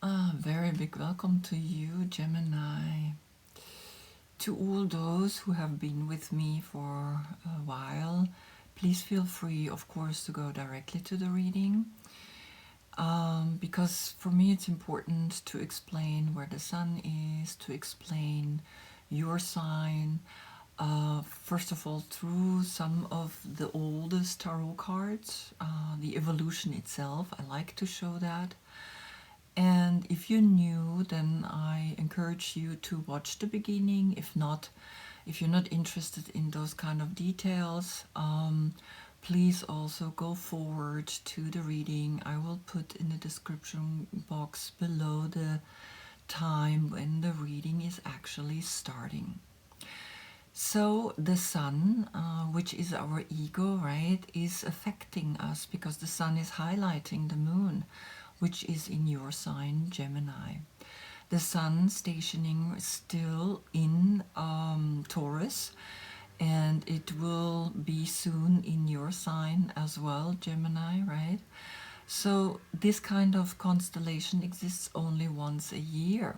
Very big welcome to you, Gemini. To all those who have been with me for a while, please feel free, of course, to go directly to the reading. Because for me it's important to explain where the sun is, to explain your sign. First of all, through some of the oldest tarot cards, the evolution itself, I like to show that. And if you're new, then I encourage you to watch the beginning. If not, if you're not interested in those kind of details, please also go forward to the reading. I will put in the description box below the time when the reading is actually starting. So the sun, which is our ego, right, is affecting us because the sun is highlighting the moon, which is in your sign, Gemini. The sun stationing still in Taurus, and it will be soon in your sign as well, Gemini, right? So this kind of constellation exists only once a year.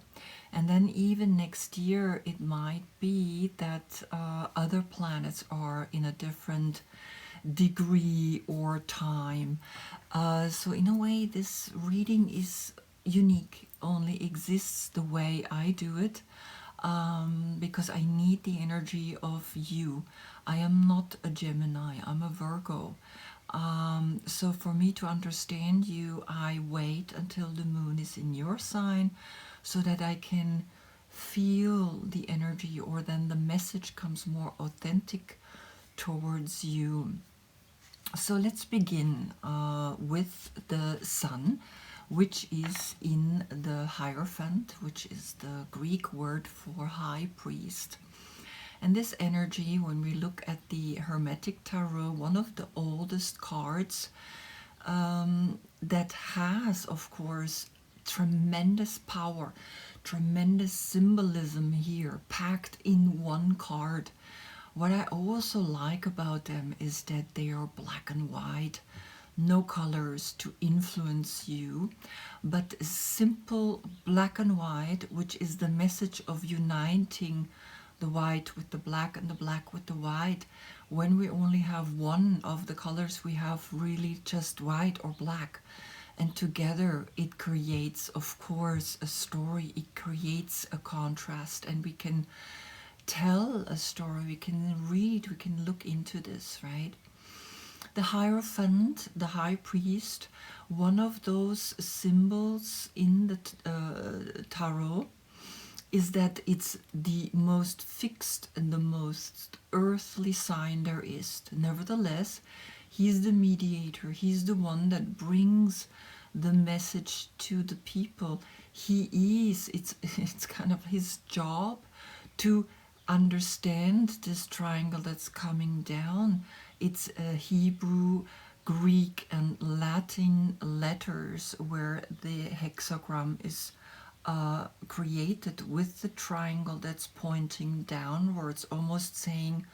And then even next year, it might be that other planets are in a different degree or time. So in a way, this reading is unique, only exists the way I do it, because I need the energy of you. I am not a Gemini, I'm a Virgo. So for me to understand you, I wait until the moon is in your sign so that I can feel the energy, or then the message comes more authentic towards you. So let's begin with the sun, which is in the Hierophant, which is the Greek word for high priest. And this energy, when we look at the Hermetic Tarot, one of the oldest cards, that has, of course, tremendous power, tremendous symbolism here, packed in one card. What I also like about them is that they are black and white, no colors to influence you, but simple black and white, which is the message of uniting the white with the black and the black with the white. When we only have one of the colors, we have really just white or black. And together it creates, of course, a story. It creates a contrast, and we can tell a story, we can read, we can look into this, right? The Hierophant, the high priest, one of those symbols in the tarot, is that it's the most fixed and the most earthly sign there is. Nevertheless, he's the mediator, he's the one that brings the message to the people. It's kind of his job to understand this triangle that's coming down. It's Hebrew, Greek, and Latin letters where the hexagram is created with the triangle that's pointing downwards, almost saying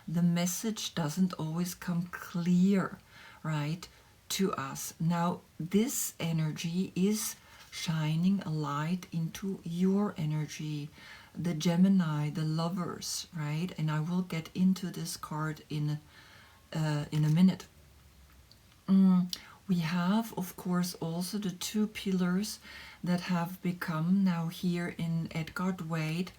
the message doesn't always come clear, right, to us. Now, this energy is shining a light into your energy, the Gemini, the lovers, right? And I will get into this card in a minute. We have, of course, also the two pillars that have become now here in Edgar Wade,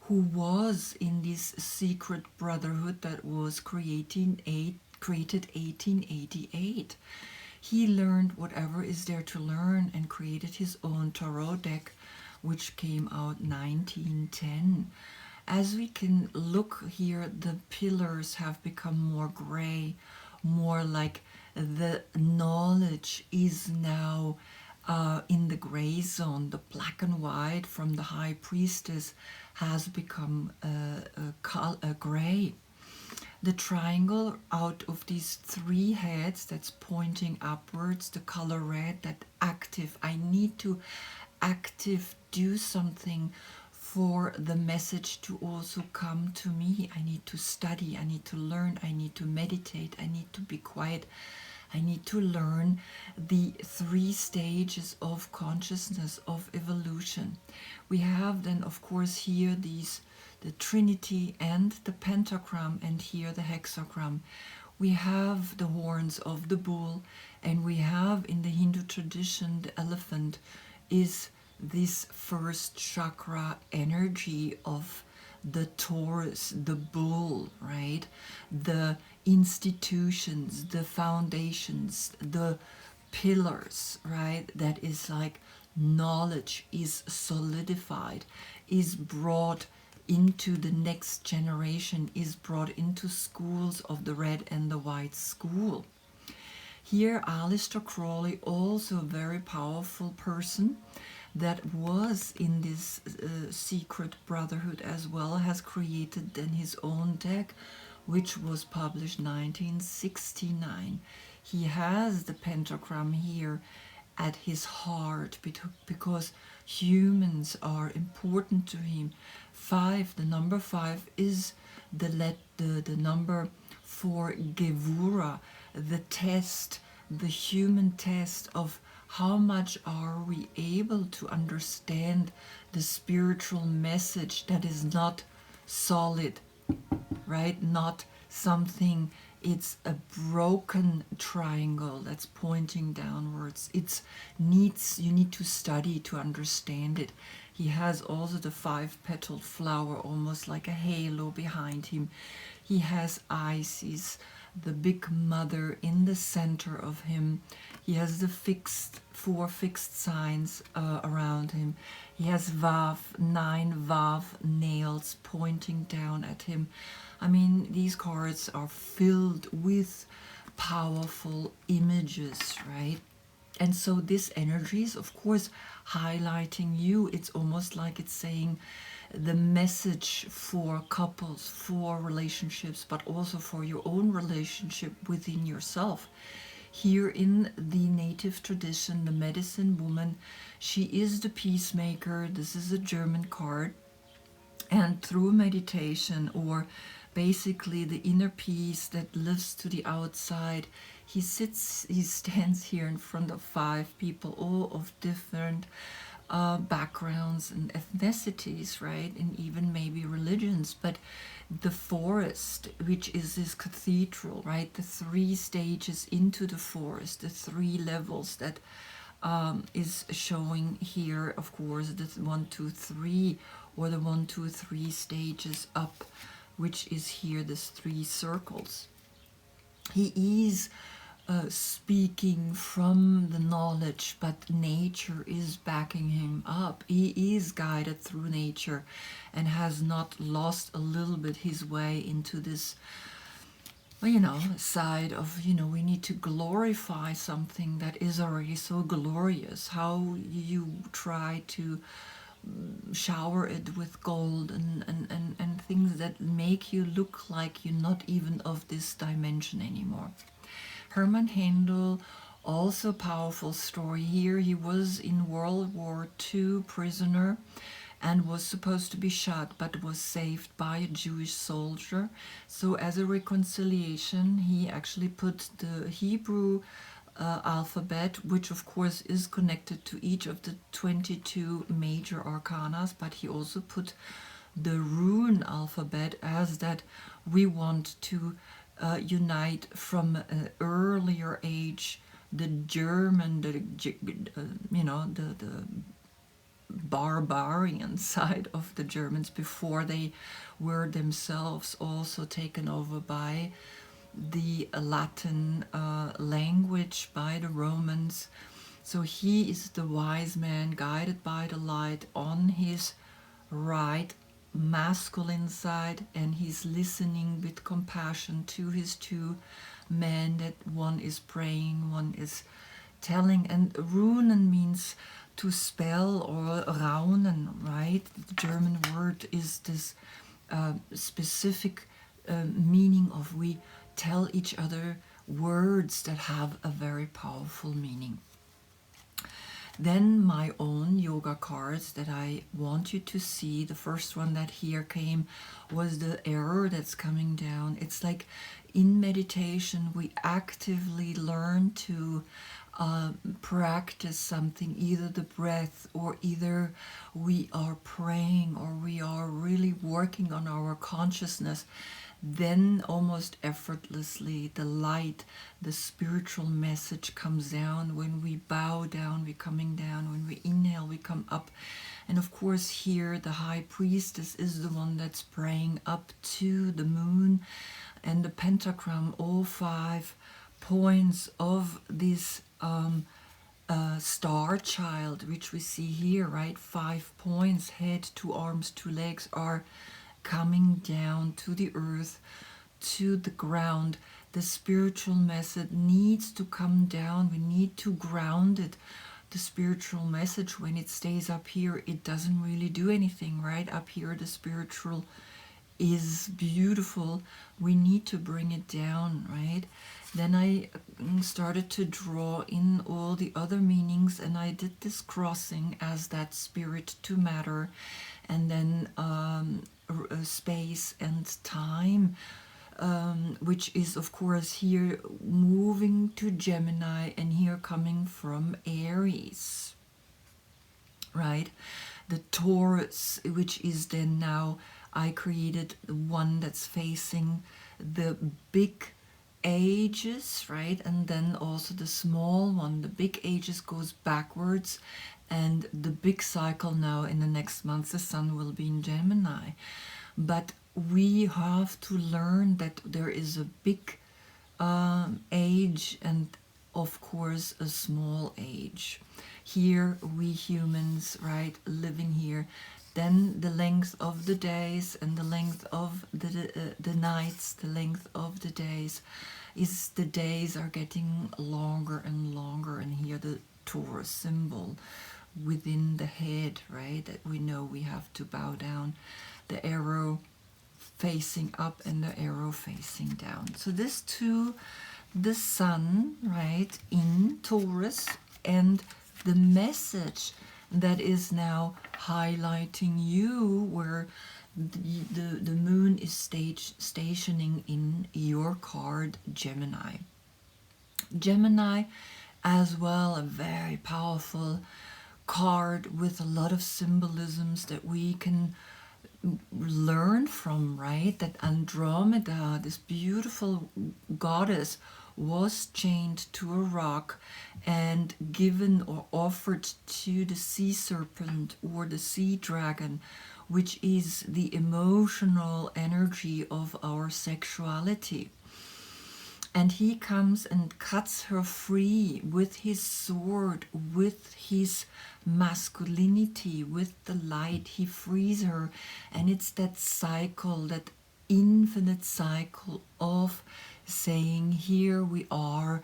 who was in this secret brotherhood that was created 1888. He learned whatever is there to learn and created his own tarot deck, which came out 1910. As we can look here, the pillars have become more gray, more like the knowledge is now in the gray zone. The black and white from the high priestess has become a gray. The triangle out of these three heads that's pointing upwards, the color red, that active. I need to active do something for the message to also come to me. I need to study, I need to learn, I need to meditate, I need to be quiet. I need to learn the 3 stages of consciousness, of evolution. We have then, of course, here the Trinity and the pentagram, and here the hexagram. We have the horns of the bull, and we have in the Hindu tradition the elephant is this first chakra energy of the Taurus, the bull, right? The institutions, the foundations, the pillars, right? That is like knowledge is solidified, is brought into the next generation, is brought into schools of the red and the white school. Here, Aleister Crowley, also a very powerful person that was in this secret brotherhood as well, has created then his own deck, which was published 1969. He has the pentagram here at his heart because humans are important to him. 5, the number 5 is the number for Gevura, the test, the human test of how much are we able to understand the spiritual message that is not solid, right? Not something, it's a broken triangle that's pointing downwards. You need to study to understand it. He has also the 5-petaled flower, almost like a halo behind him. He has Isis, the big mother, in the center of him. He has the 4 fixed signs around him. He has Vav, 9 Vav nails pointing down at him. I mean, these cards are filled with powerful images, right? And so this energy is, of course, highlighting you. It's almost like it's saying the message for couples, for relationships, but also for your own relationship within yourself. Here in the native tradition, the medicine woman, she is the peacemaker. This is a German card. And through meditation, or basically the inner peace that lives to the outside, he stands here in front of 5 people, all of different backgrounds and ethnicities, right? And even maybe religions. But the forest, which is this cathedral, right? The 3 stages into the forest, the 3 levels that is showing here, of course, the 1, 2, 3, or the 1, 2, 3 stages up, which is here, this 3 circles. He is speaking from the knowledge, but nature is backing him up. He is guided through nature and has not lost a little bit his way into this, side of, we need to glorify something that is already so glorious. How you try to shower it with gold and things that make you look like you're not even of this dimension anymore. Hermann Handel, also powerful story here. He was in World War II prisoner and was supposed to be shot, but was saved by a Jewish soldier. So as a reconciliation, he actually put the Hebrew alphabet, which of course is connected to each of the 22 major arcanas, but he also put the rune alphabet, as that we want to unite from an earlier age the German, the barbarian side of the Germans, before they were themselves also taken over by the Latin language, by the Romans. So he is the wise man guided by the light on his right masculine side, and he's listening with compassion to his 2 men, that one is praying, one is telling. And runen means to spell, or raunen, right? The German word is this specific meaning of we tell each other words that have a very powerful meaning. Then my own yoga cards that I want you to see. The first one that here came was the error that's coming down. It's like in meditation we actively learn to practice something, either the breath or either we are praying or we are really working on our consciousness. Then almost effortlessly the light, the spiritual message comes down. When we bow down, we're coming down. When we inhale, we come up. And of course here the high priestess is the one that's praying up to the moon, and the pentagram, all 5 points of this star child, which we see here, right? 5 points, head, 2 arms, 2 legs, are coming down to the earth, to the ground. The spiritual message needs to come down. We need to ground it. The spiritual message, when it stays up here, it doesn't really do anything, right? Up here, the spiritual is beautiful. We need to bring it down, right? Then I started to draw in all the other meanings, and I did this crossing as that spirit to matter, and then space and time, which is of course here moving to Gemini and here coming from Aries, right? The Taurus, which is then now I created the one that's facing the big ages, right? And then also the small one. The big ages goes backwards, and the big cycle now in the next month, the sun will be in Gemini. But we have to learn that there is a big age and of course a small age. Here we humans, right, living here, then the length of the days and the length of the nights, the length of the days is the days are getting longer and longer. And here the Taurus symbol within the head, right, that we know we have to bow down, the arrow facing up and the arrow facing down. So this too, the sun, right, in Taurus, and the message that is now highlighting you, where the moon is stationing in your card Gemini. Gemini as well, a very powerful card with a lot of symbolisms that we can learn from, right? That Andromeda, this beautiful goddess, was chained to a rock and given or offered to the sea serpent or the sea dragon, which is the emotional energy of our sexuality. And he comes and cuts her free with his sword, with his masculinity, with the light. He frees her, and it's that cycle, that infinite cycle of saying, here we are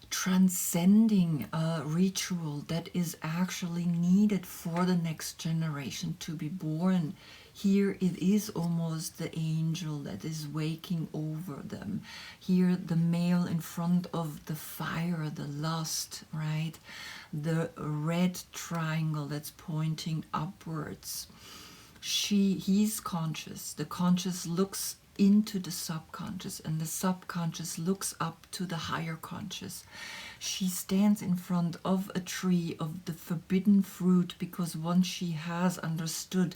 transcending a ritual that is actually needed for the next generation to be born. Here it is almost the angel that is waking over them. Here the male in front of the fire, the lust, right? The red triangle that's pointing upwards. He's conscious. The conscious looks into the subconscious, and the subconscious looks up to the higher conscious. She stands in front of a tree of the forbidden fruit, because once she has understood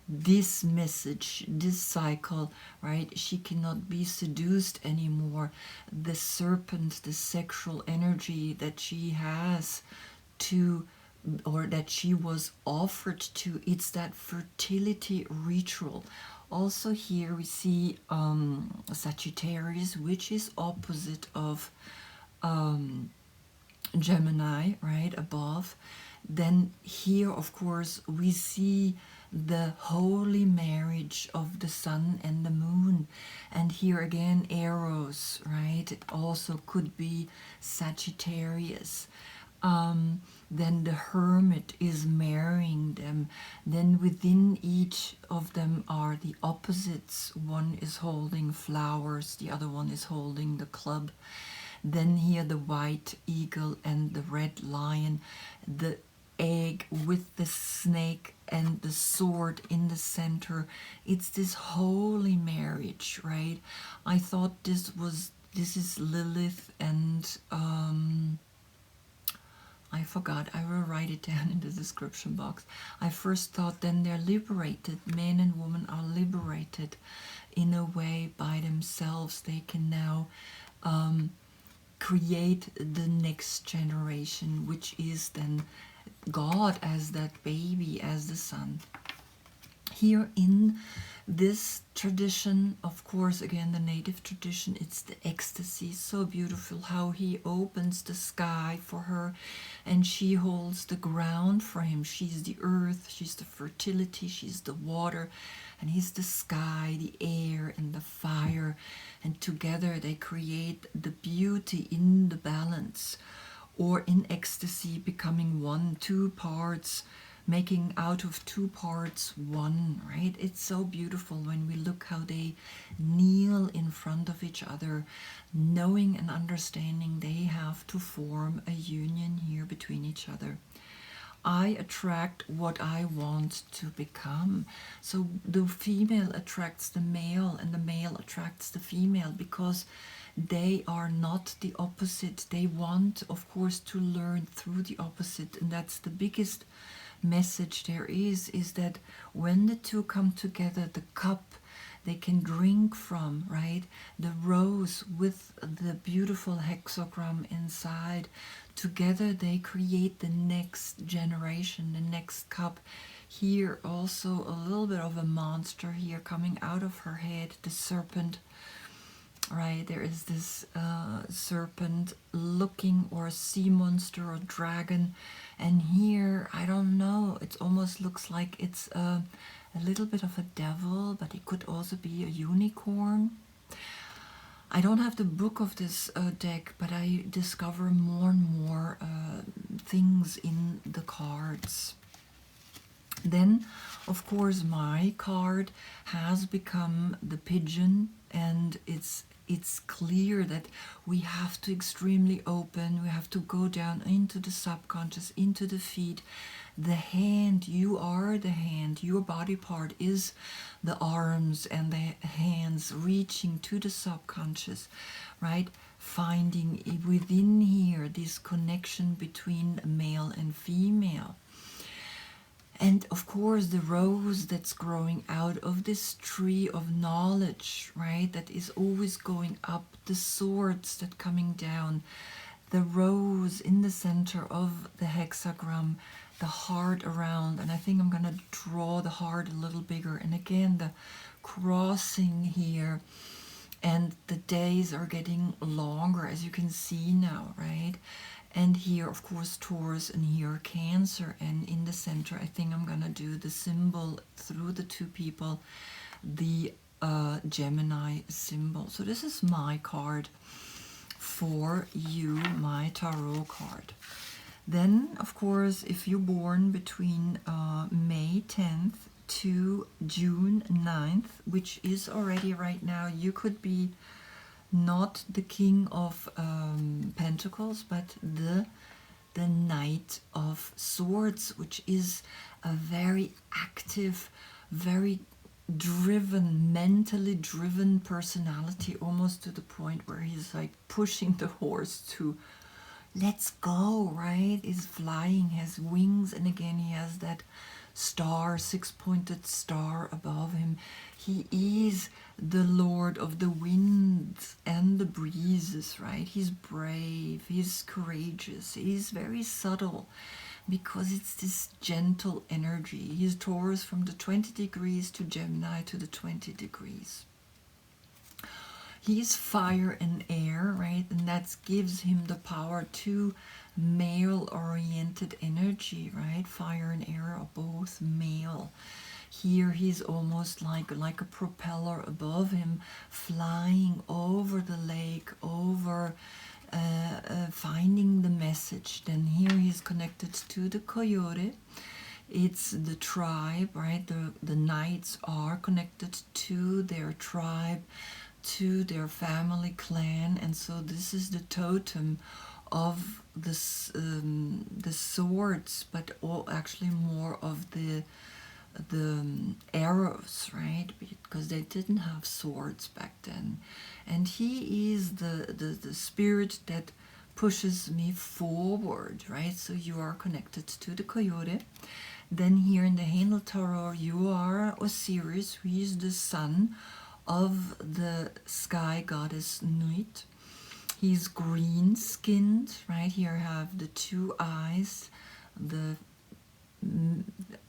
this message, this cycle, right, she cannot be seduced anymore. The serpent, the sexual energy that she has to, or that she was offered to, it's that fertility ritual. Also here we see Sagittarius, which is opposite of Gemini, right, above. Then here, of course, we see the holy marriage of the sun and the moon. And here again, arrows, right? It also could be Sagittarius. Then the hermit is marrying them. Then within each of them are the opposites. One is holding flowers, the other one is holding the club. Then here the white eagle and the red lion, the egg with the snake and the sword in the center. It's this holy marriage, right? I thought this is Lilith and I forgot, I will write it down in the description box. I first thought then they're liberated, man and woman are liberated in a way by themselves. They can now create the next generation, which is then God as that baby, as the son. Here in this tradition, of course, again, the native tradition, it's the ecstasy. So beautiful how he opens the sky for her and she holds the ground for him. She's the earth, she's the fertility, she's the water, and he's the sky, the air, and the fire. And together they create the beauty in the balance, or in ecstasy, becoming one, two parts, making out of two parts one, right? It's so beautiful when we look how they kneel in front of each other, knowing and understanding they have to form a union here between each other. I attract what I want to become. So the female attracts the male and the male attracts the female because they are not the opposite. They want, of course, to learn through the opposite, and that's the biggest message there is that when the two come together, the cup they can drink from, right? The rose with the beautiful hexagram inside, together they create the next generation, the next cup. Here also a little bit of a monster here coming out of her head, the serpent, right? There is this serpent looking, or a sea monster or dragon, and here I don't know, it almost looks like it's a little bit of a devil, but it could also be a unicorn. I don't have the book of this deck, but I discover more and more things in the cards. Then, of course, my card has become the pigeon, and it's clear that we have to extremely open, we have to go down into the subconscious, into the feet. The hand, you are the hand, your body part is the arms and the hands reaching to the subconscious, right? Finding within here this connection between male and female. And of course the rose that's growing out of this tree of knowledge, right, that is always going up, the swords that coming down, the rose in the center of the hexagram, the heart around, and I think I'm gonna draw the heart a little bigger, and again the crossing here, and the days are getting longer, as you can see now, right? And here, of course, Taurus, and here Cancer, and in the center, I think I'm gonna do the symbol through the two people, the Gemini symbol. So this is my card for you, my tarot card. Then, of course, if you're born between May 10th to June 9th, which is already right now, you could be not the King of Pentacles, but the Knight of Swords, which is a very active, very driven, mentally driven personality, almost to the point where he's like pushing the horse to let's go, right? He's flying, has wings, and again he has that star, six-pointed star above him. He is the Lord of the winds and the breezes, right? He's brave, he's courageous, he's very subtle because it's this gentle energy. He's Taurus from the 20 degrees to Gemini to the 20 degrees. He's fire and air, right? And that gives him the power to male-oriented energy, right? Fire and air are both male. Here he's almost like a propeller above him, flying over the lake, over finding the message. Then here he's connected to the coyote. It's the tribe, right? The knights are connected to their tribe, to their family clan, and so this is the totem of this the swords, but all actually more of the arrows, right? Because they didn't have swords back then. And he is the spirit that pushes me forward, right? So you are connected to the coyote. Then here in the Handel Tarot, you are Osiris, who is the son of the sky goddess Nuit. He's green-skinned, right? Here I have the two eyes, the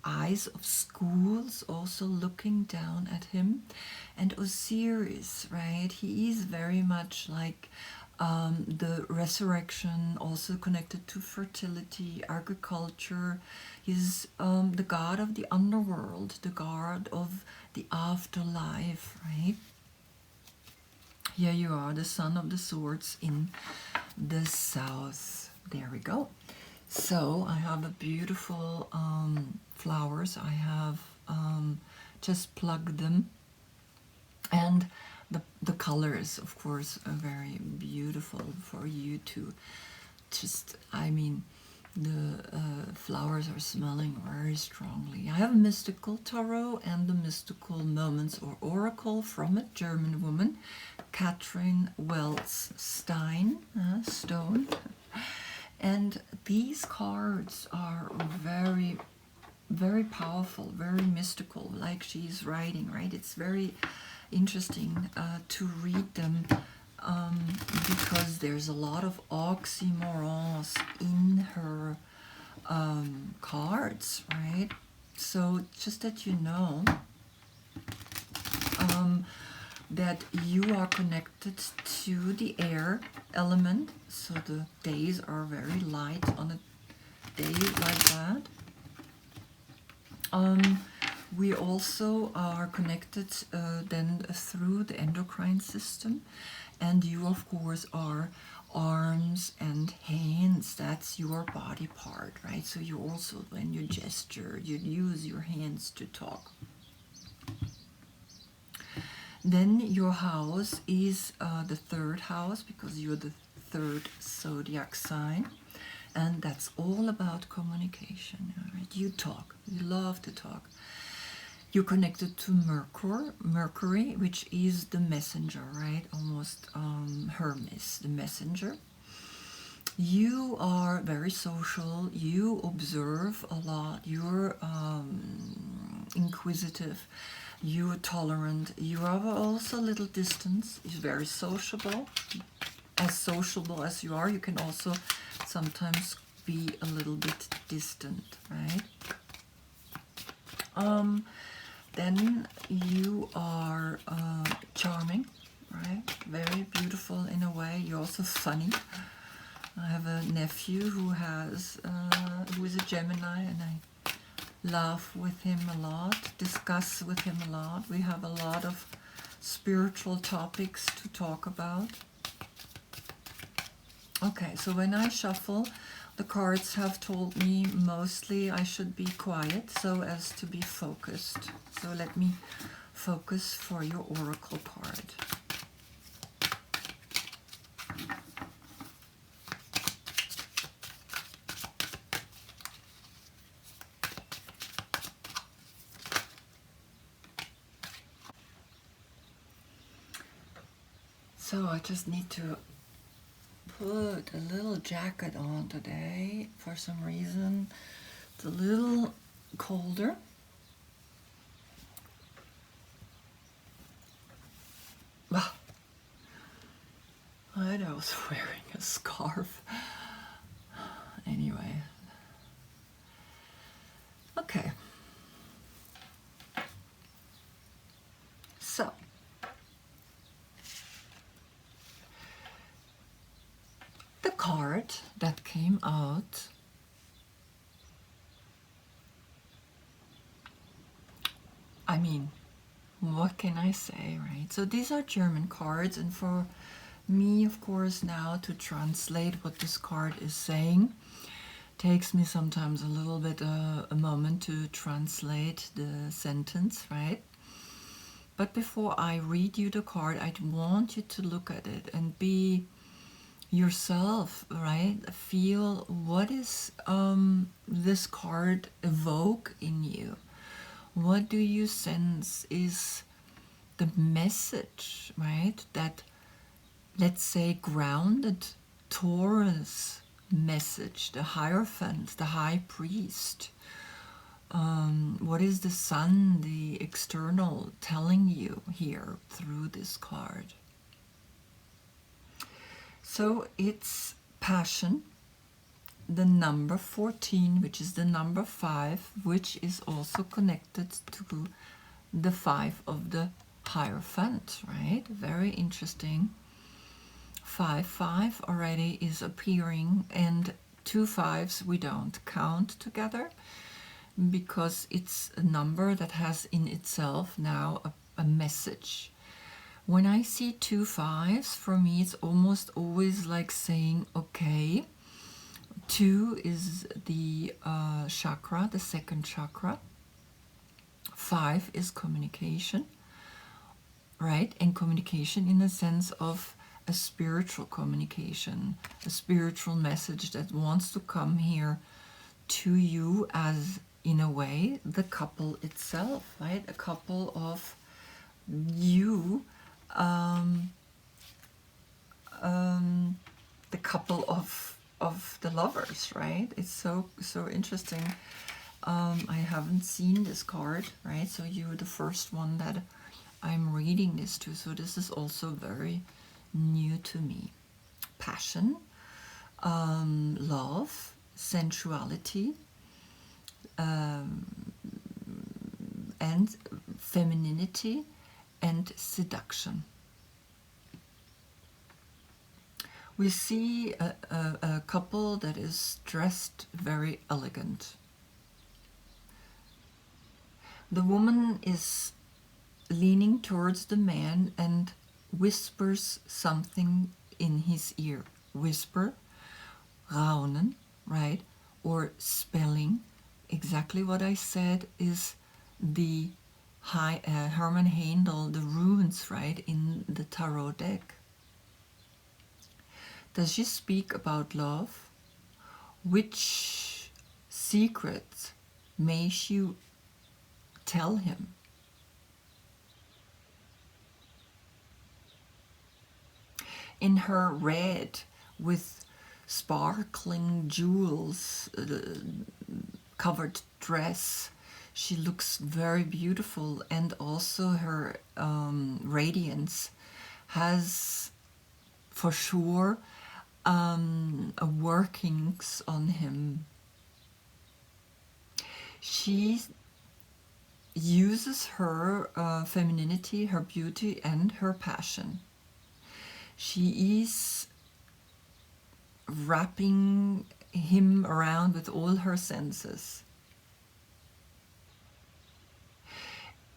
eyes of schools also looking down at him. And Osiris, right? He is very much like the resurrection, also connected to fertility, agriculture. He's the god of the underworld, the god of the afterlife, right? Here you are, the son of the swords in the south. There we go. So I have a beautiful flowers. I have just plugged them, and the colors, of course, are very beautiful for you to just, I mean, the flowers are smelling very strongly. I have a mystical tarot and the mystical moments or oracle from a German woman, Catherine Wells Stein, Stone. And these cards are very, very powerful, very mystical, like she's writing, right? It's very interesting to read them because there's a lot of oxymorons in her cards, right? So just that you know that you are connected to the air element, so the days are very light on a day like that. We also are connected then through the endocrine system, and you of course are arms and hands. That's your body part, right? So you also, when you gesture, you use your hands to talk. Then your house is the third house, because you're the third zodiac sign, and that's all about communication, right? You talk, you love to talk. You're connected to Mercury, which is the messenger, right? Almost Hermes, the messenger. You are very social, you observe a lot, you're inquisitive, you're tolerant, you are also a little distant, you're very sociable. As sociable as you are, you can also sometimes be a little bit distant, right? Then you are charming, right? Very beautiful in a way. You're also funny. I have a nephew who is a Gemini, and I laugh with him a lot, discuss with him a lot. We have a lot of spiritual topics to talk about. Okay, so when I shuffle, the cards have told me mostly I should be quiet so as to be focused. So let me focus for your oracle card. So I just need to put a little jacket on today. For some reason, it's a little colder. Ah, I was wearing a scarf. Anyway. Okay. So. The card that came out I mean, what can I say, right? So these are German cards, and for me, of course, now to translate what this card is saying takes me sometimes a little bit a moment to translate the sentence, right? But before I read you the card, I want you to look at it and be yourself, right? Feel what is this card evoke in you. What do you sense is the message, right? That, let's say, grounded Taurus message, the Hierophant, the High Priest. What is the sun, the external, telling you here through this card? So it's passion, the number 14, which is the number 5, which is also connected to the 5 of the Hierophant, right? Very interesting. 5 already is appearing, and 2 5s we don't count together because it's a number that has in itself now a message. When I see 2 5s, for me it's almost always like saying, okay, 2 is the chakra, the second chakra. 5 is communication, right? And communication in the sense of a spiritual communication, a spiritual message that wants to come here to you as, in a way, the couple itself, right? A couple of you, the couple of the lovers, right? It's so interesting. I haven't seen this card, right? So you're the first one that I'm reading this to. So this is also very new to me. Passion, love, sensuality, and femininity and seduction. We see a couple that is dressed very elegant. The woman is leaning towards the man and whispers something in his ear. Whisper, raunen, right? Or spelling. Exactly what I said is the Hermann Handel, the runes, right, in the tarot deck. Does she speak about love? Which secret may she tell him? In her red with sparkling jewels covered dress, she looks very beautiful, and also her radiance has for sure a workings on him. She uses her femininity, her beauty, and her passion. She is wrapping him around with all her senses.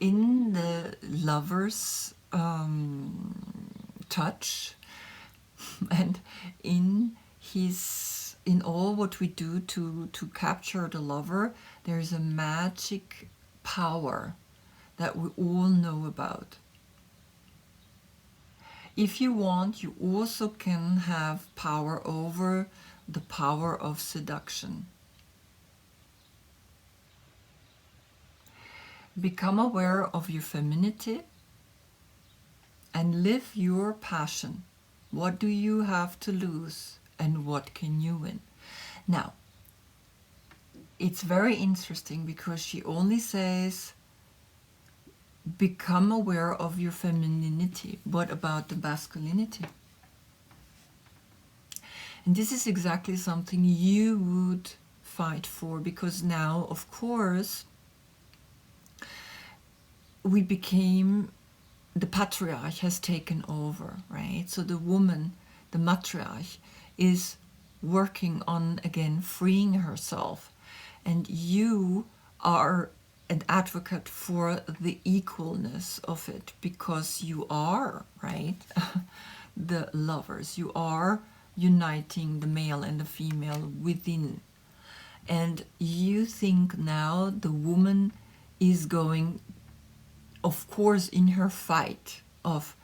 In the lover's touch, and in all what we do to capture the lover, there is a magic power that we all know about. If you want, you also can have power over the power of seduction. Become aware of your femininity and live your passion. What do you have to lose and what can you win? Now, it's very interesting because she only says, become aware of your femininity. What about the masculinity? And this is exactly something you would fight for, because now, of course, we became, the patriarch has taken over, right? So the woman, the matriarch, is working on, again, freeing herself. And you are an advocate for the equalness of it, because you are, right, the lovers. You are uniting the male and the female within. And you think now the woman is going of course, in her fight of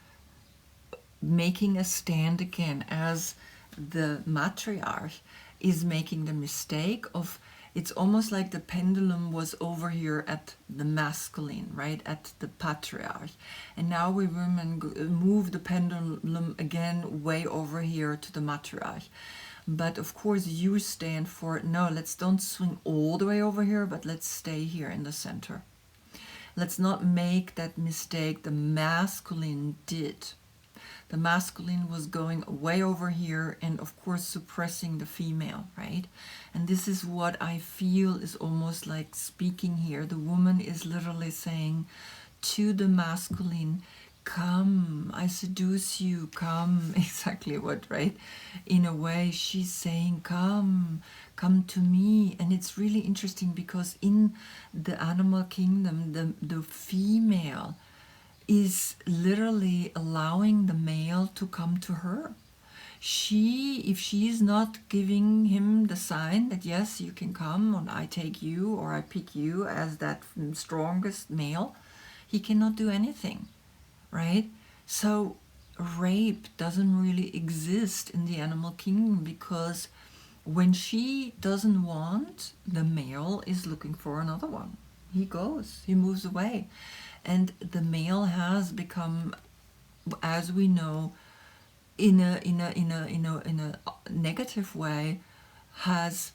making a stand again as the matriarch, is making the mistake of, it's almost like the pendulum was over here at the masculine, right, at the patriarch, and now we women move the pendulum again way over here to the matriarch. But of course you stand for, no, let's don't swing all the way over here, but let's stay here in the center. Let's not make that mistake the masculine did. The masculine was going way over here and of course suppressing the female, right? And this is what I feel is almost like speaking here. The woman is literally saying to the masculine, come, I seduce you, come. Exactly what, right? In a way, she's saying, come to me. And it's really interesting because in the animal kingdom, the female is literally allowing the male to come to her. If she is not giving him the sign that yes, you can come, and I take you or I pick you as that strongest male, he cannot do anything, right? So rape doesn't really exist in the animal kingdom, because when she doesn't want, the male is looking for another one. He goes, he moves away. And the male has become, as we know, in a negative way, has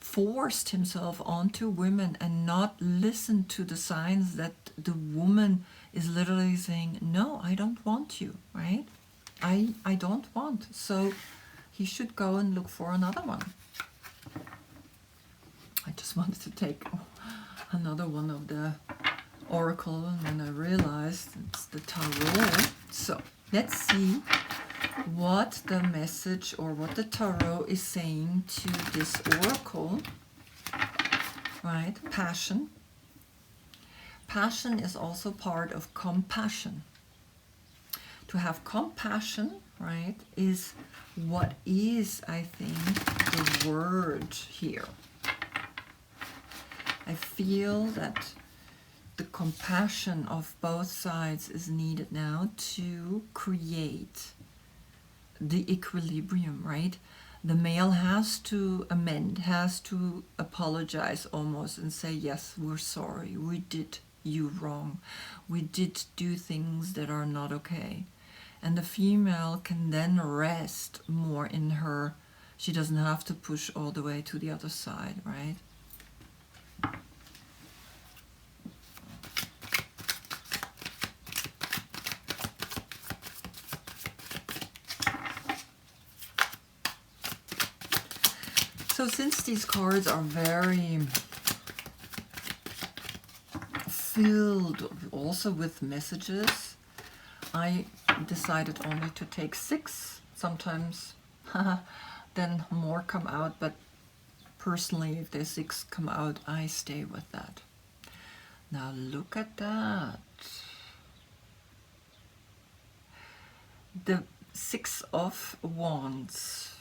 forced himself onto women and not listened to the signs that the woman is literally saying, no, I don't want you, right? I don't want. So he should go and look for another one. I just wanted to take another one of the oracle, and then I realized it's the tarot. So let's see what the message or what the tarot is saying to this oracle, right? Passion. Passion is also part of compassion. To have compassion, right, is what is, I think, the word here. I feel that the compassion of both sides is needed now to create the equilibrium, right? The male has to amend, has to apologize almost and say, yes, we're sorry, we did you wrong, we did do things that are not okay. And the female can then rest more in her, she doesn't have to push all the way to the other side, right? So since these cards are very filled also with messages, I decided only to take 6. Sometimes then more come out, but personally, if there's 6 come out, I stay with that. Now look at that. The 6 of Wands.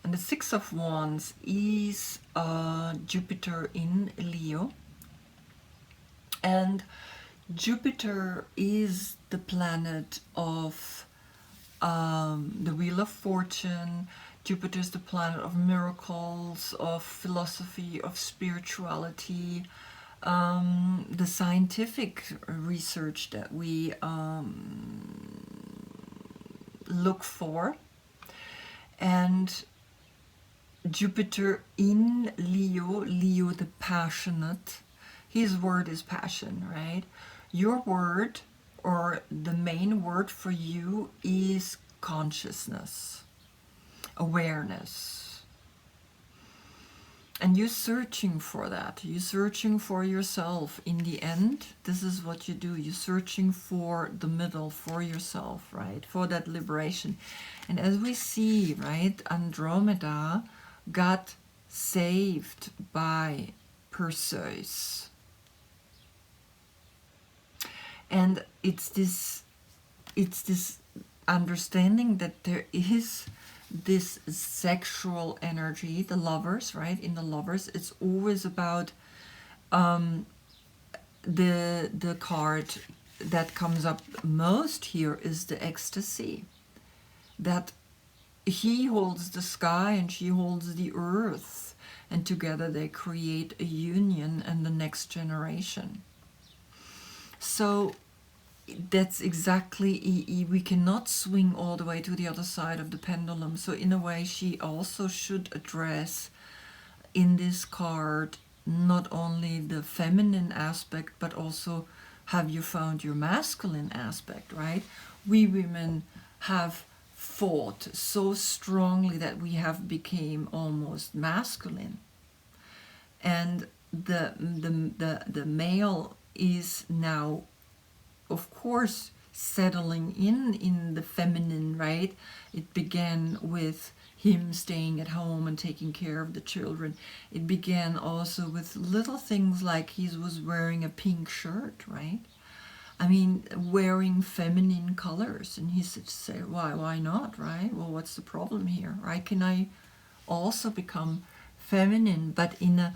And the 6 of Wands is Jupiter in Leo. And Jupiter is the planet of the Wheel of Fortune. Jupiter is the planet of miracles, of philosophy, of spirituality, the scientific research that we look for. And Jupiter in Leo, Leo the passionate, his word is passion, right? Your word, or the main word for you, is consciousness, awareness. And you're searching for that. You're searching for yourself. In the end, this is what you do. You're searching for the middle, for yourself, right? For that liberation. And as we see, right, Andromeda got saved by Perseus. And it's this understanding that there is this sexual energy, the lovers, right? In the lovers, it's always about the card that comes up most here is the ecstasy, that he holds the sky and she holds the earth, and together they create a union and the next generation. So that's exactly, we cannot swing all the way to the other side of the pendulum. So in a way, she also should address in this card not only the feminine aspect, but also, have you found your masculine aspect, right? We women have fought so strongly that we have become almost masculine, and the male is now, of course, settling in the feminine, right? It began with him staying at home and taking care of the children. It began also with little things like he was wearing a pink shirt, right? I mean, wearing feminine colors. And he said, why not, right? Well, what's the problem here, right? Can I also become feminine, but in a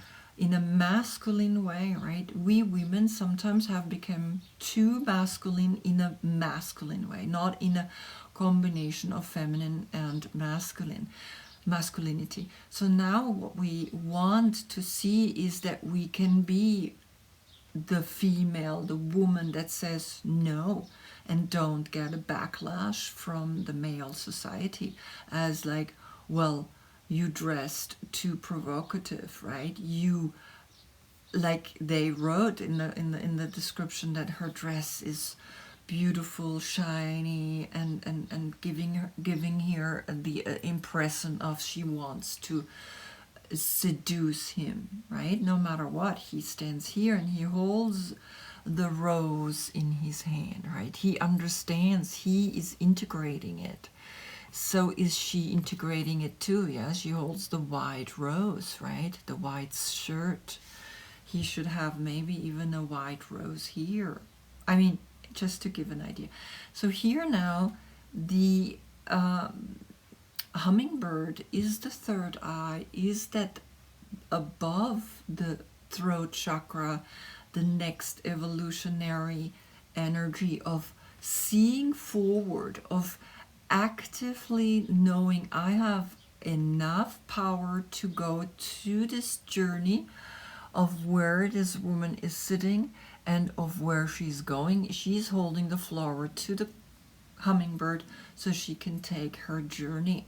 masculine way, right? We women sometimes have become too masculine in a masculine way, not in a combination of feminine and masculinity. So now what we want to see is that we can be the female, the woman that says no and don't get a backlash from the male society as like, well, you dressed too provocative, right? You, like they wrote in the description, that her dress is beautiful, shiny, and giving her the impression of she wants to seduce him, right? No matter what, he stands here and he holds the rose in his hand, right? He understands, he is integrating it. So is she integrating it too? Yeah, she holds the white rose, right? The white shirt. He should have maybe even a white rose here. I mean, just to give an idea. So here now, the hummingbird is the third eye, is that above the throat chakra, the next evolutionary energy of seeing forward, of actively knowing I have enough power to go to this journey of where this woman is sitting and of where she's going. She's holding the flower to the hummingbird so she can take her journey.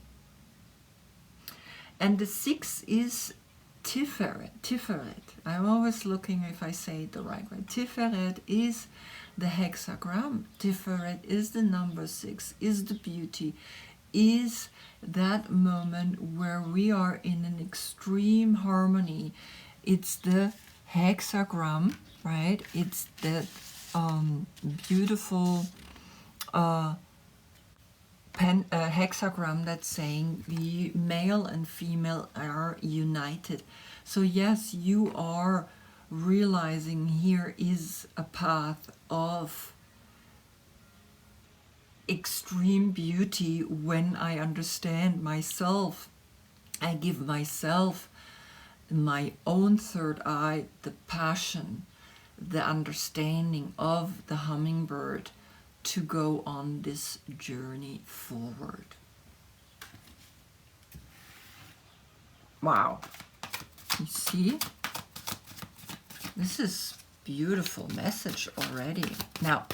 And the 6 is Tiferet. Tiferet. I'm always looking if I say it the right way. Tiferet is the hexagram. Tiferet is the number 6, is the beauty, is that moment where we are in an extreme harmony. It's the hexagram, right? It's that beautiful hexagram that's saying the male and female are united. So yes, you are realizing here is a path of extreme beauty when I understand myself. I give myself my own third eye, the passion, the understanding of the hummingbird to go on this journey forward. Wow. You see? This is beautiful message already. Now,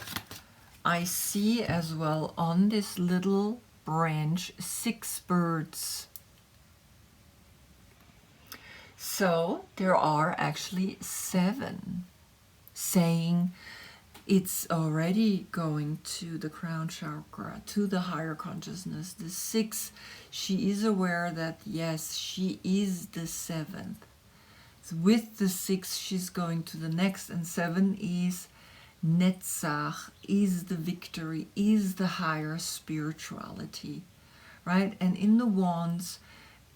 I see as well on this little branch 6 birds. So there are actually 7, saying it's already going to the crown chakra, to the higher consciousness. The 6, she is aware that yes, she is the 7th. So with the 6, she's going to the next, and 7 is Netzach, is the victory, is the higher spirituality, right? And in the wands,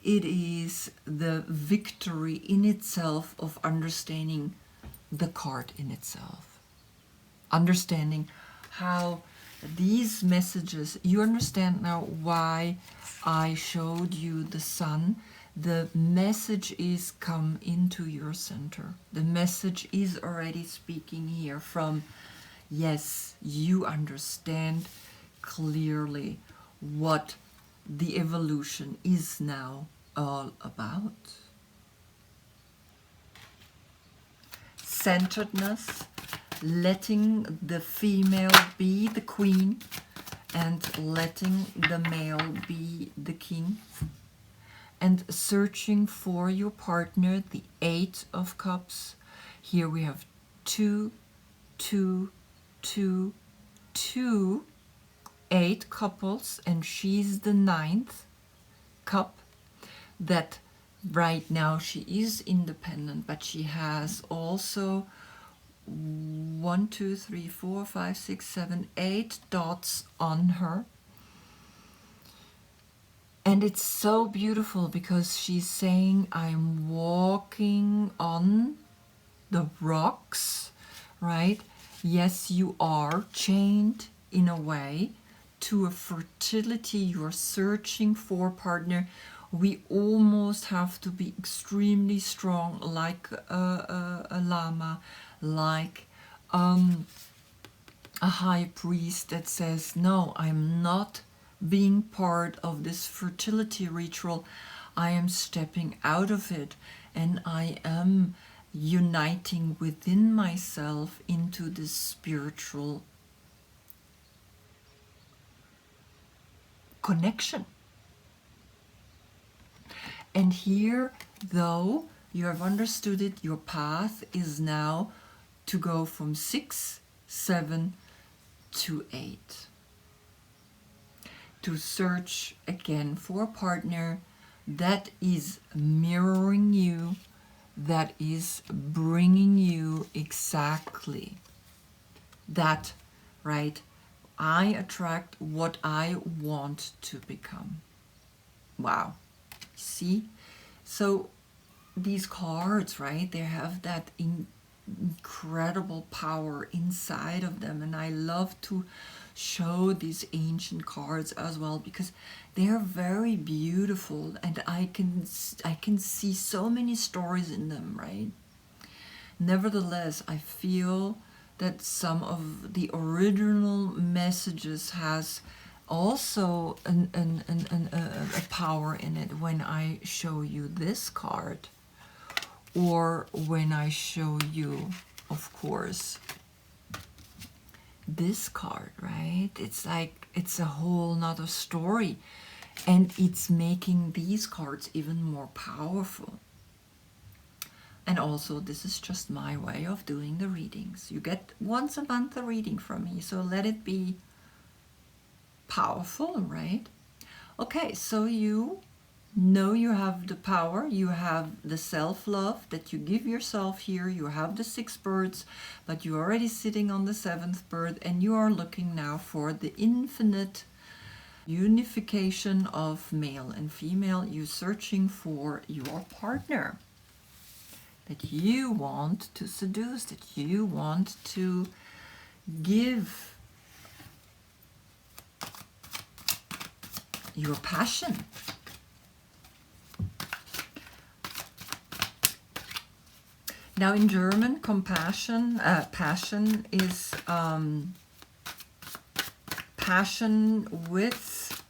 it is the victory in itself of understanding the card in itself. Understanding how these messages, you understand now why I showed you the sun, The message is come into your center. The message is already speaking here from, yes, you understand clearly what the evolution is now all about. Centeredness, letting the female be the queen and letting the male be the king. And searching for your partner, the Eight of Cups. Here we have 2, 2, 2, 2, 8 couples, and she's the 9th cup. That right now she is independent, but she has also 1, 2, 3, 4, 5, 6, 7, 8 dots on her. And it's so beautiful because she's saying, I'm walking on the rocks, right? Yes, you are chained in a way to a fertility. You're searching for a partner. We almost have to be extremely strong, like a lama, like a high priest that says, no, I'm not being part of this fertility ritual. I am stepping out of it, and I am uniting within myself into this spiritual connection. And here, though you have understood it, your path is now to go from 6, 7 to 8. To search again for a partner that is mirroring you, that is bringing you exactly that, right? I attract what I want to become. Wow. See? So these cards, right, they have that incredible power inside of them, and I love to show these ancient cards as well because they're very beautiful, and I can see so many stories in them, right? Nevertheless, I feel that some of the original messages has also a power in it when I show you this card, or when I show you, of course, this card, right? It's like it's a whole nother story, and it's making these cards even more powerful. And also, this is just my way of doing the readings. You get once a month a reading from me, so let it be powerful, right? Okay, so you know you have the power, you have the self-love that you give yourself here, you have the 6 birds, but you're already sitting on the 7th bird, and you are looking now for the infinite unification of male and female. You're searching for your partner that you want to seduce, that you want to give your passion. Now in German, passion is passion with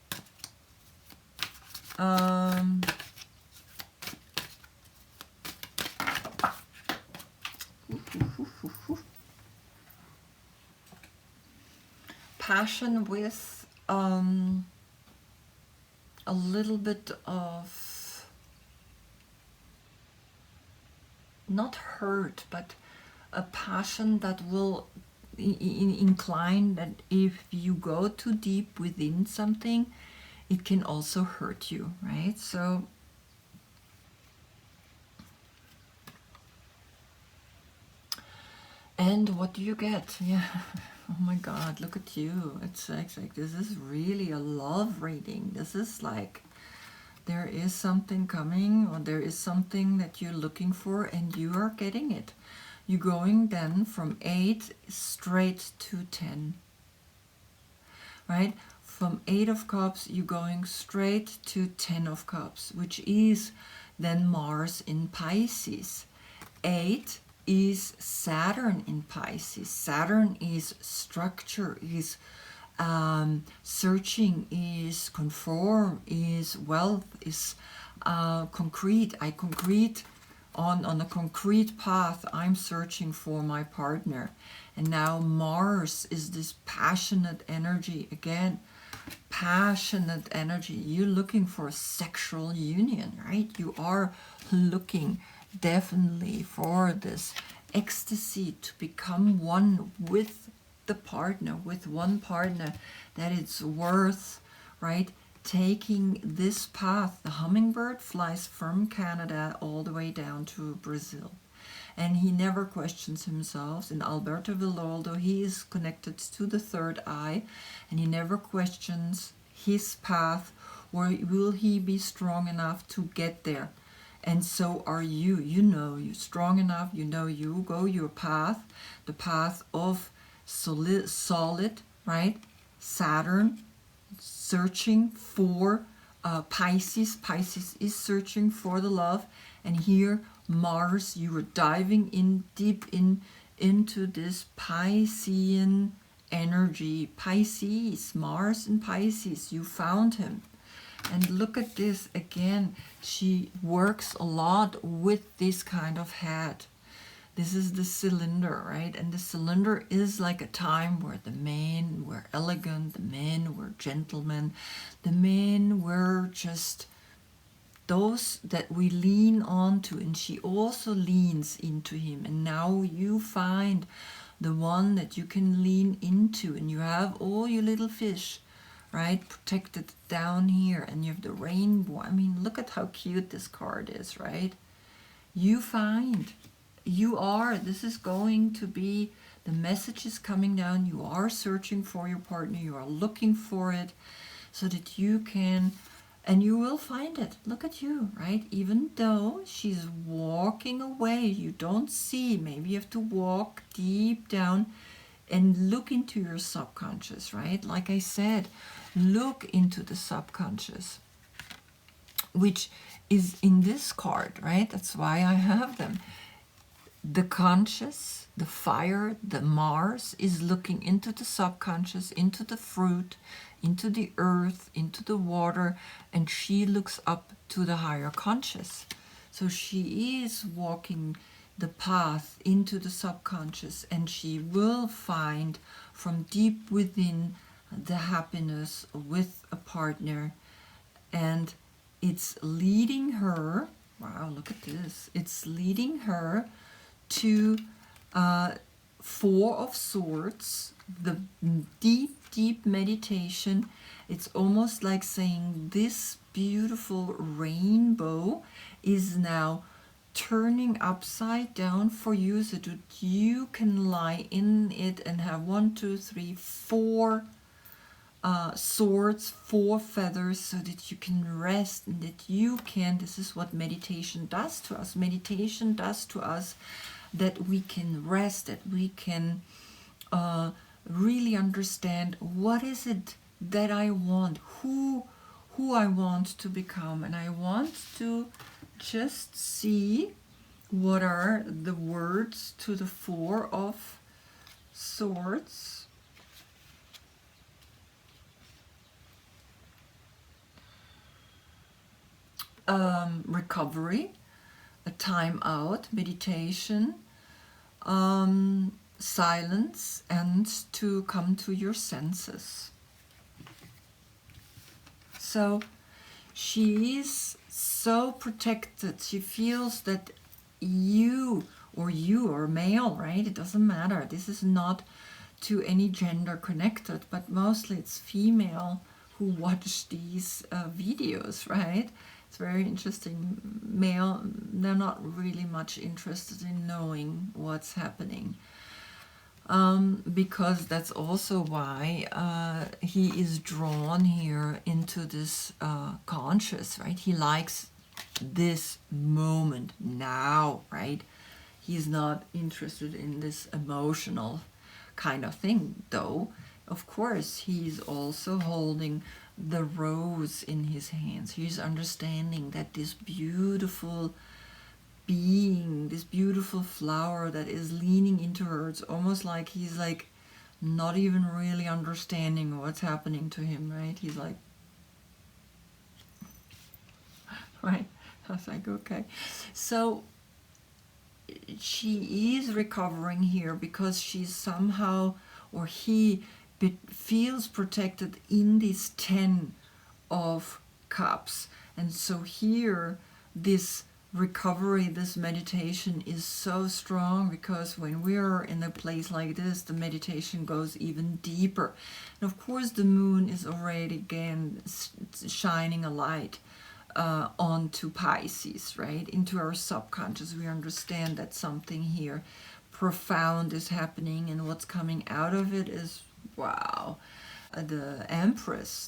passion with a little bit of, not hurt, but a passion that will incline that if you go too deep within something, it can also hurt you, right? So and what do you get? Yeah. Oh my God, look at you. It's like this is really a love reading. This is like there is something coming, or there is something that you're looking for, and you are getting it. You're going then from 8 straight to 10, right? from 8 of Cups, you're going straight to 10 of Cups, which is then Mars in Pisces. 8 is Saturn in Pisces. Saturn is structure, is searching, is conform, is wealth, is concrete. On a concrete path, I'm searching for my partner. And now Mars is this passionate energy again. Passionate energy. You're looking for a sexual union, right? You are looking definitely for this ecstasy to become one with the partner, with one partner, that it's worth, right, taking this path. The hummingbird flies from Canada all the way down to Brazil. And he never questions himself. In Alberto Villoldo, he is connected to the third eye, and he never questions his path, or will he be strong enough to get there. And so are you. You know you're strong enough. You know you go your path, the path of solid, right? Saturn, searching for Pisces. Pisces is searching for the love. And here, Mars, you are diving in deep into this Piscean energy. Pisces, Mars and Pisces, you found him. And look at this again. She works a lot with this kind of head. This is the cylinder, right? And the cylinder is like a time where the men were elegant, the men were gentlemen, the men were just those that we lean on to, and she also leans into him. And now you find the one that you can lean into, and you have all your little fish, right, protected down here, and you have the rainbow. I mean, look at how cute this card is, right? You find, this is going to be, the message is coming down. You are searching for your partner, you are looking for it, so that you can, and you will find it. Look at you, right? Even though she's walking away, you don't see. Maybe you have to walk deep down and look into your subconscious, right? Like I said, look into the subconscious, which is in this card, right? That's why I have them. The conscious, the fire, the Mars is looking into the subconscious, into the fruit, into the earth, into the water, and she looks up to the higher conscious. So she is walking the path into the subconscious, and she will find from deep within the happiness with a partner. And it's leading her, wow, look at this, it's leading her to 4 of Swords, the deep meditation. It's almost like saying this beautiful rainbow is now turning upside down for you, so that you can lie in it and have 1, 2, 3, 4 swords, 4 feathers, so that you can rest, and that you can, this is what meditation does to us. Meditation does to us that we can rest, that we can really understand what is it that I want, who I want to become. And I want to just see what are the words to the 4 of Swords. Recovery, a time out, meditation, silence, and to come to your senses. So she is so protected. She feels that you are male, right? It doesn't matter. This is not to any gender connected, but mostly it's female who watch these videos, right? It's very interesting. Male, they're not really much interested in knowing what's happening. Because that's also why he is drawn here into this conscious, right? He likes this moment now, right? He's not interested in this emotional kind of thing, though. of course, he's also holding the rose in his hands. He's understanding that this beautiful being, this beautiful flower that is leaning into her, it's almost like he's like not even really understanding what's happening to him, right? He's like, right? I was like, okay. So she is recovering here because she's somehow, or he feels protected in this 10 of cups. And so here, this recovery, this meditation is so strong, because when we're in a place like this, the meditation goes even deeper. And of course, the moon is already again shining a light onto Pisces, right? Into our subconscious. We understand that something here profound is happening, and what's coming out of it is, wow, the Empress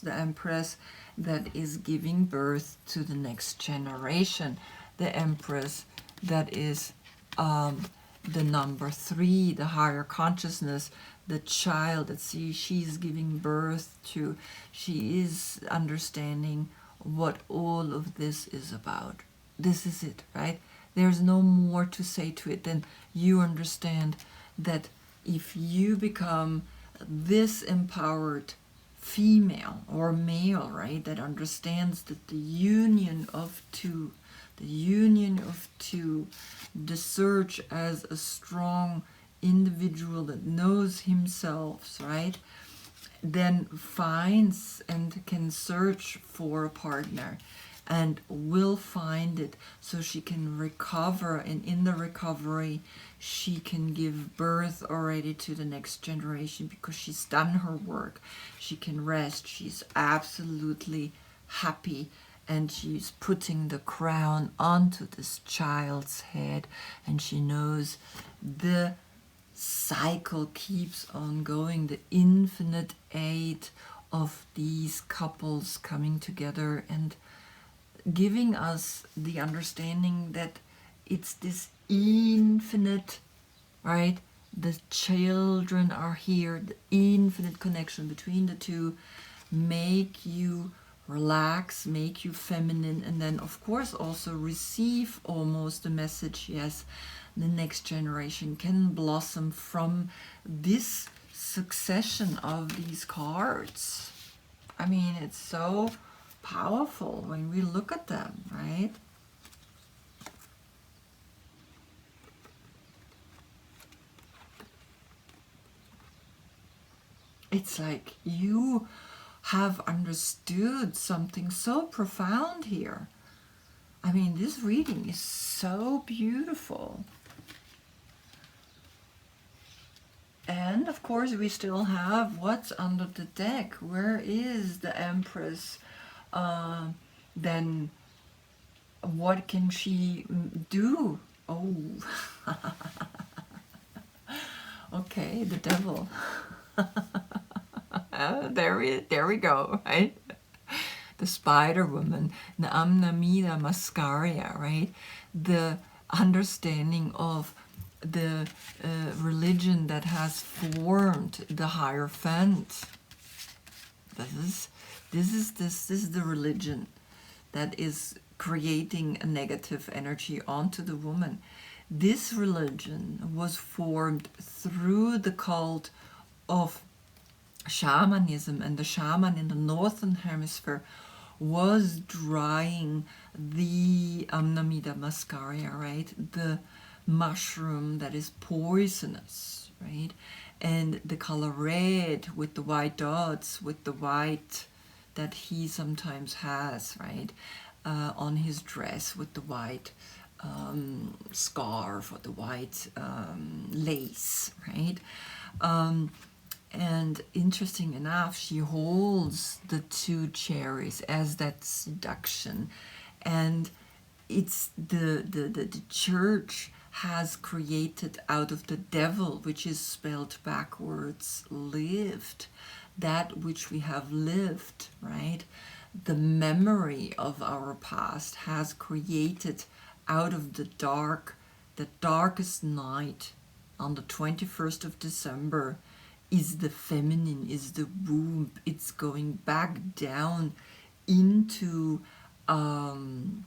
that is giving birth to the next generation, the Empress that is the number 3, the higher consciousness, the child that she's giving birth to. She is understanding what all of this is about. This is it, right? There's no more to say to it than you understand that if you become this empowered female or male, right, that understands that the union of two, the search as a strong individual that knows himself, right, then finds and can search for a partner and will find it, so she can recover, and in the recovery she can give birth already to the next generation because she's done her work. She can rest. She's absolutely happy, and she's putting the crown onto this child's head, and she knows the cycle keeps on going, the infinite aid of these couples coming together and giving us the understanding that it's this infinite, right? The children are here, the infinite connection between the two make you relax, make you feminine, and then of course also receive almost the message, yes, the next generation can blossom from this succession of these cards. I mean, it's so powerful when we look at them, right? It's like you have understood something so profound here. I mean, this reading is so beautiful. And of course, we still have what's under the deck. Where is the Empress? Then what can she do? Oh, okay, the Devil. There we go, right? The Spider Woman, the Amnamida Mascaria, right? The understanding of the religion that has formed the Hierophant. This is the religion that is creating a negative energy onto the woman. This religion was formed through the cult of shamanism, and the shaman in the northern hemisphere was drying the Amnamida Mascaria, right? The mushroom that is poisonous, right? And the color red with the white dots, with the white that he sometimes has, right? On his dress with the white scarf or the white lace, right? And interesting enough, she holds the 2 cherries as that seduction. And it's the church has created out of the devil, which is spelled backwards, lived, that which we have lived, right? The memory of our past has created out of the darkest night on the 21st of December is the feminine, is the womb. It's going back down into the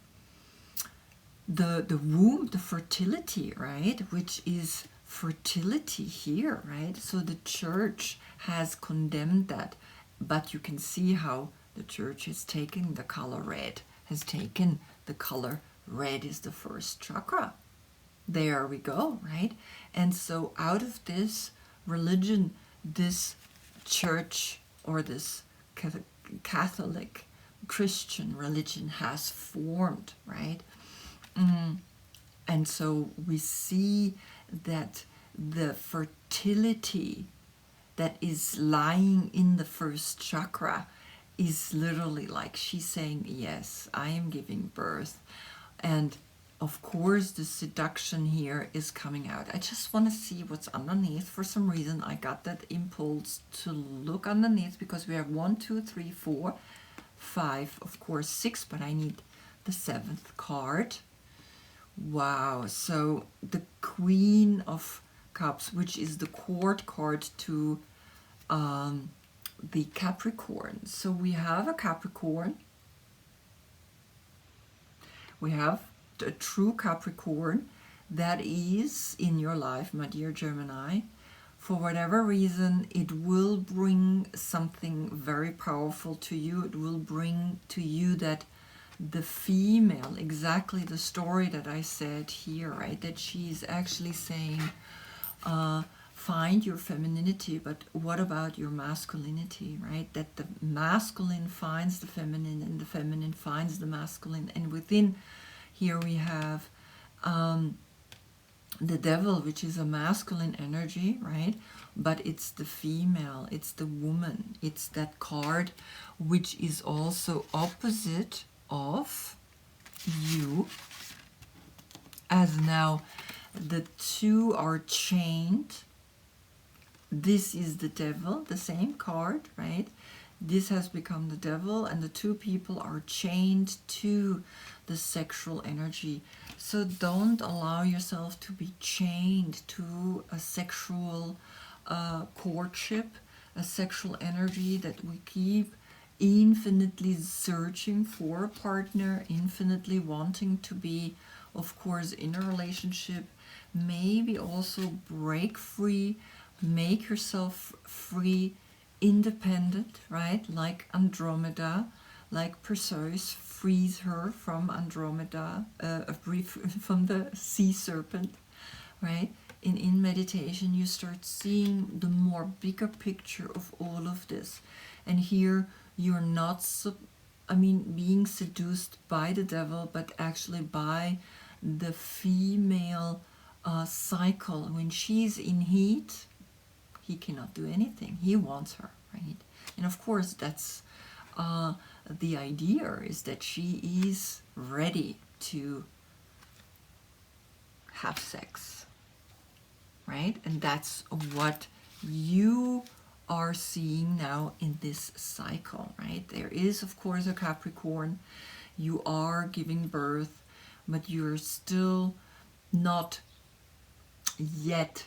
womb, the fertility, right? Which is fertility here, right? So the church has condemned that, but you can see how the church has taken the color red, has taken the color red is the first chakra. There we go, right? And so out of this religion, this church or this Catholic Christian religion has formed, right? And so we see that the fertility that is lying in the first chakra is literally like she's saying, yes, I am giving birth. And of course, the seduction here is coming out. I just want to see what's underneath. For some reason, I got that impulse to look underneath because we have 1, 2, 3, 4, 5, of course, 6, but I need the 7th card. Wow, so the Queen of Cups, which is the court card to the Capricorn. So we have a Capricorn. We have a true Capricorn that is in your life, my dear Gemini. For whatever reason, it will bring something very powerful to you. It will bring to you that the female, exactly the story that I said here, right? That she's actually saying, find your femininity, but what about your masculinity, right? That the masculine finds the feminine and the feminine finds the masculine. And within here we have the devil, which is a masculine energy, right? But it's the female, it's the woman, it's that card which is also opposite of you, as now the two are chained. This is the devil, the same card, right? This has become the devil, and the two people are chained to the sexual energy. So don't allow yourself to be chained to a sexual courtship, a sexual energy that we keep infinitely searching for a partner, infinitely wanting to be, of course, in a relationship. Maybe also break free, make yourself free, independent, right? Like Andromeda, like Perseus frees her from Andromeda, from the sea serpent, right? In meditation, you start seeing the more bigger picture of all of this. And here, you're not, being seduced by the devil, but actually by the female cycle. When she's in heat, he cannot do anything. He wants her, right? And of course, that's the idea, is that she is ready to have sex, right? And that's what you are seeing now in this cycle, right? There is, of course, a Capricorn. You are giving birth, but you're still not yet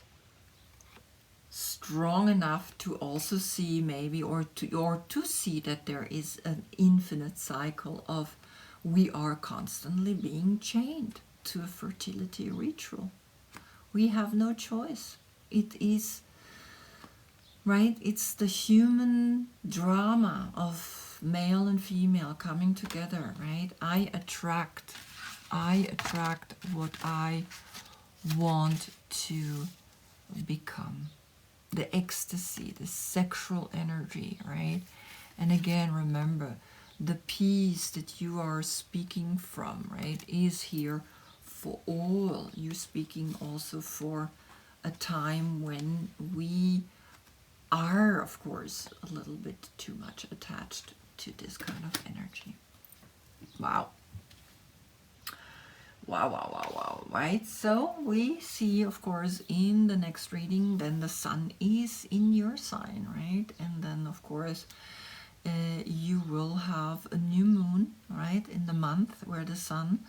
strong enough to also see maybe, or to see that there is an infinite cycle of we are constantly being chained to a fertility ritual. We have no choice. It is, right? It's the human drama of male and female coming together, right? I attract what I want to become. The ecstasy, the sexual energy, right? And again, remember, the peace that you are speaking from, right, is here for all. You're speaking also for a time when we are, of course, a little bit too much attached to this kind of energy. Wow. Wow, right? So we see, of course, in the next reading, then the sun is in your sign, right? And then, of course, you will have a new moon, right, in the month where the sun,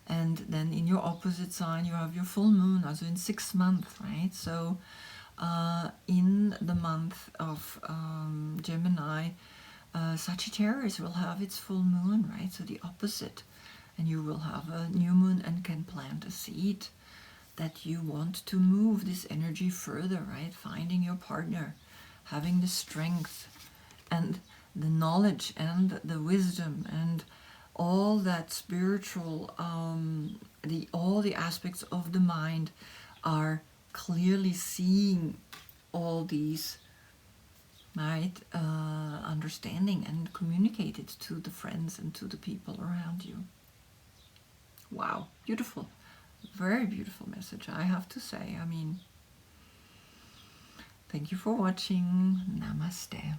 and then in your opposite sign, you have your full moon, also in 6 months, right? So in the month of Gemini, Sagittarius will have its full moon, right? So the opposite. And you will have a new moon and can plant a seed that you want to move this energy further, right? Finding your partner, having the strength and the knowledge and the wisdom and all that spiritual, all the aspects of the mind are clearly seeing all these, right, understanding and communicate it to the friends and to the people around you. Wow, beautiful. Very beautiful message, I have to say. I mean, thank you for watching. Namaste.